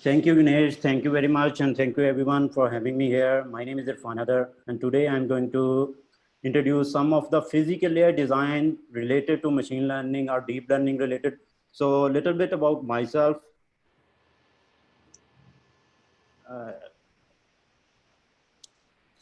Thank you, Ganesh. Thank you very much. And thank you everyone for having me here. My name is Irfan Hadar, and today I'm going to introduce some of the physical layer design related to machine learning or deep learning related. So a little bit about myself. Uh,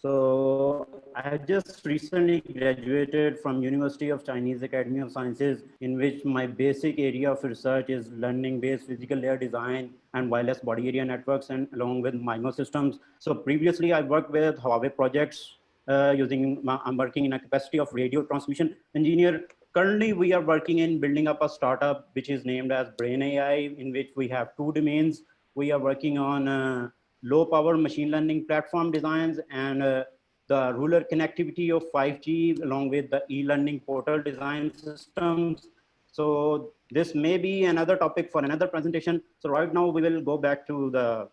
So I have just recently graduated from University of Chinese Academy of Sciences, in which my basic area of research is learning-based physical layer design and wireless body area networks, and along with MIMO systems. So previously, I worked with Huawei projects I'm working in a capacity of radio transmission engineer. Currently, we are working in building up a startup which is named as Brain AI, in which we have two domains. We are working on low power machine learning platform designs and the rural connectivity of 5G along with the e-learning portal design systems. So this may be another topic for another presentation. So right now we will go back to the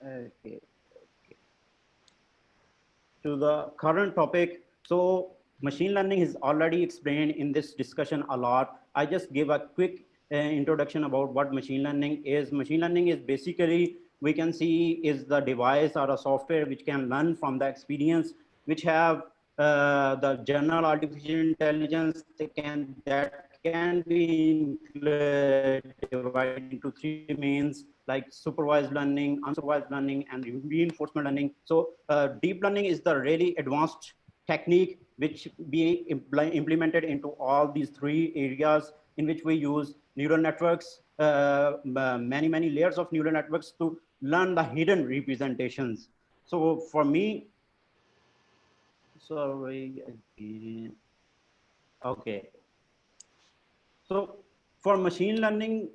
okay, to the current topic. So machine learning is already explained in this discussion a lot. I just give a quick introduction about what machine learning is. Machine learning is basically, we can see, is the device or a software which can learn from the experience, which have the general artificial intelligence that can be divided into three domains like supervised learning, unsupervised learning, and reinforcement learning. So deep learning is the really advanced technique which be implemented into all these three areas, in which we use neural networks, many layers of neural networks to learn the hidden representations. So for me, sorry again. Okay. So for machine learning,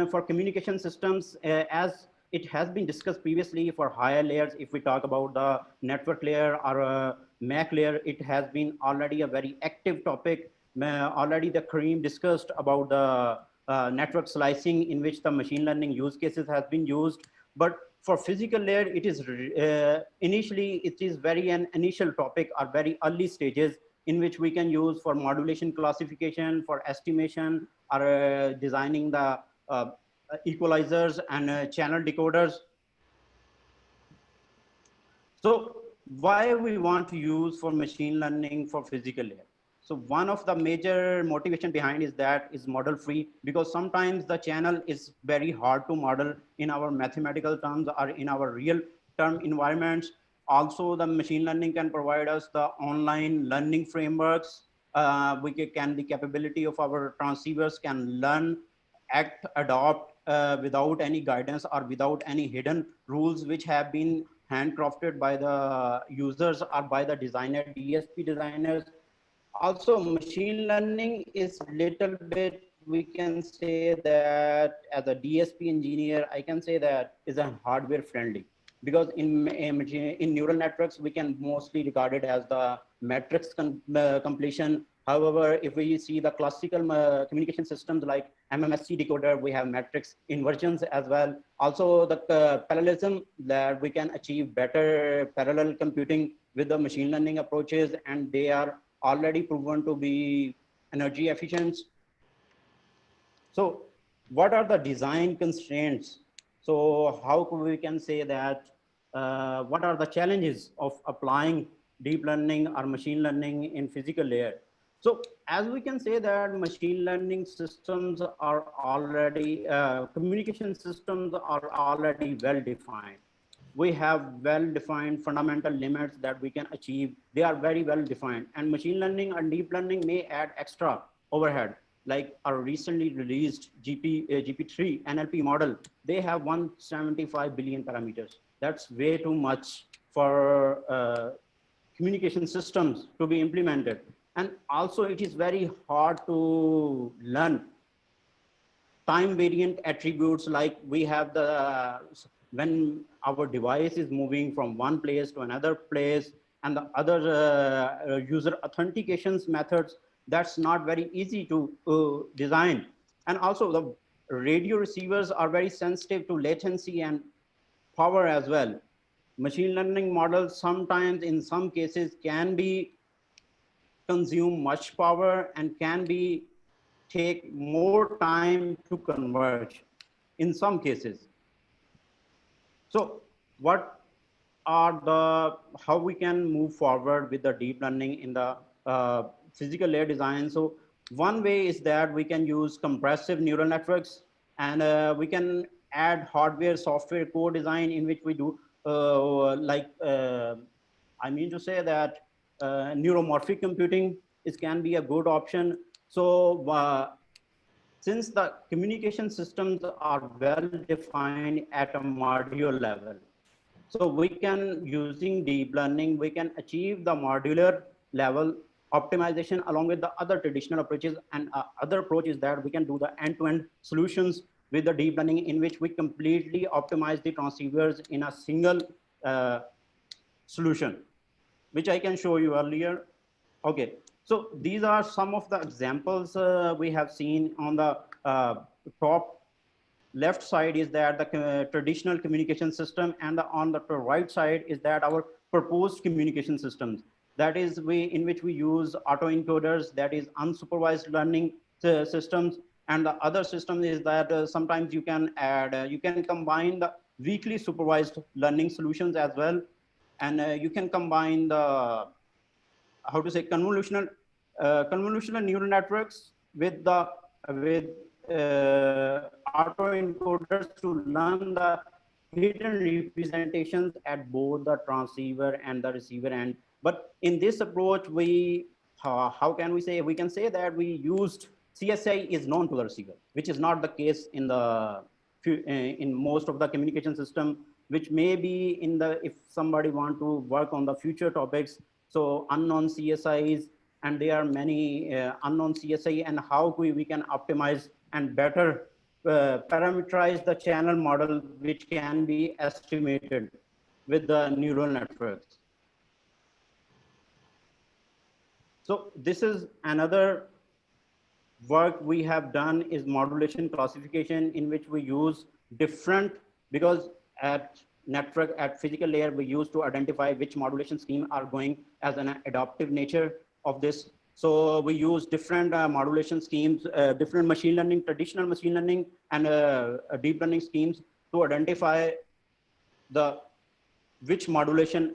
for communication systems, as it has been discussed previously for higher layers, if we talk about the network layer or MAC layer, it has been already a very active topic. Already the Kareem discussed about the network slicing, in which the machine learning use cases has been used. But for physical layer, it is initially, it is very an initial topic or very early stages, in which we can use for modulation classification, for estimation, or designing the equalizers and channel decoders. So why we want to use for machine learning for physical layer? So one of the major motivation behind is that is model free, because sometimes the channel is very hard to model in our mathematical terms or in our real term environments. Also, the machine learning can provide us the online learning frameworks. The capability of our transceivers can learn, act, adopt without any guidance or without any hidden rules which have been handcrafted by the users or by the designer, DSP designers. Also, machine learning is little bit, we can say that as a DSP engineer, I can say that is a hardware friendly, because in neural networks, we can mostly regard it as the matrix completion. However, if we see the classical communication systems like MMSC decoder, we have matrix inversions as well. Also, the parallelism, that we can achieve better parallel computing with the machine learning approaches, and they are already proven to be energy efficient. So what are the design constraints? So how we can say that, what are the challenges of applying deep learning or machine learning in physical layer? So as we can say that machine learning systems are already, communication systems are already well defined. We have well-defined fundamental limits that we can achieve. They are very well-defined, and machine learning and deep learning may add extra overhead, like our recently released GP3 NLP model. They have 175 billion parameters. That's way too much for communication systems to be implemented. And also it is very hard to learn time variant attributes, like we have the, when our device is moving from one place to another place, and the other user authentications methods, that's not very easy to design. And also the radio receivers are very sensitive to latency and power as well. Machine learning models sometimes in some cases can be consume much power and can be take more time to converge. in some cases. So what are the, how we can move forward with the deep learning in the physical layer design? So one way is that we can use compressive neural networks, and we can add hardware software co-design in which we do I mean to say that neuromorphic computing is can be a good option. So since the communication systems are well defined at a module level, so we can, using deep learning, we can achieve the modular level optimization along with the other traditional approaches. And other approach is that we can do the end-to-end solutions with the deep learning, in which we completely optimize the transceivers in a single solution, which I can show you earlier. Okay, so these are some of the examples we have seen. On the top left side is that the traditional communication system, and on the right side is that our proposed communication systems. That is in which we use autoencoders, that is unsupervised learning systems. And the other system is that sometimes you can add, you can combine the weakly supervised learning solutions as well. And you can combine the, how to say, convolutional neural networks with the autoencoders to learn the hidden representations at both the transceiver and the receiver end. But in this approach, we how can we say, we can say that we used CSI is known to the receiver, which is not the case in the in most of the communication system, which may be in the, if somebody want to work on the future topics. So unknown CSIs, and there are many unknown CSI, and how we can optimize and better parameterize the channel model, which can be estimated with the neural networks. So this is another work we have done, is modulation classification, in which we use different, because at network, at physical layer, we use to identify which modulation scheme are going as an adaptive nature of this. So we use different modulation schemes, different machine learning, traditional machine learning, and deep learning schemes to identify the which modulation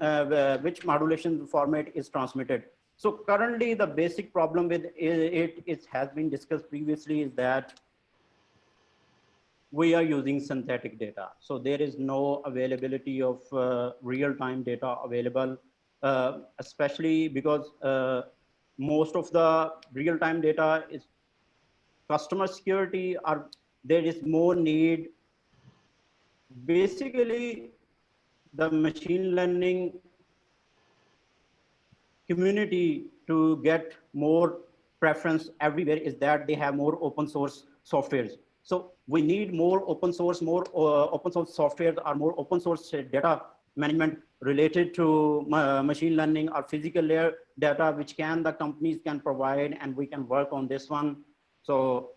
format is transmitted. So currently, the basic problem with it has been discussed previously, is that we are using synthetic data. So there is no availability of real-time data available, especially because most of the real-time data is customer security, or there is more need. Basically, the machine learning community to get more preference everywhere is that they have more open source softwares. So we need more open source software, or more open source data management related to machine learning or physical layer data, which the companies can provide, and we can work on this one. So,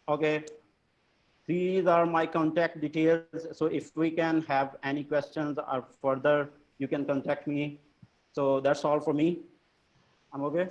okay. These are my contact details. So if we can have any questions or further, you can contact me. So that's all for me. I'm okay.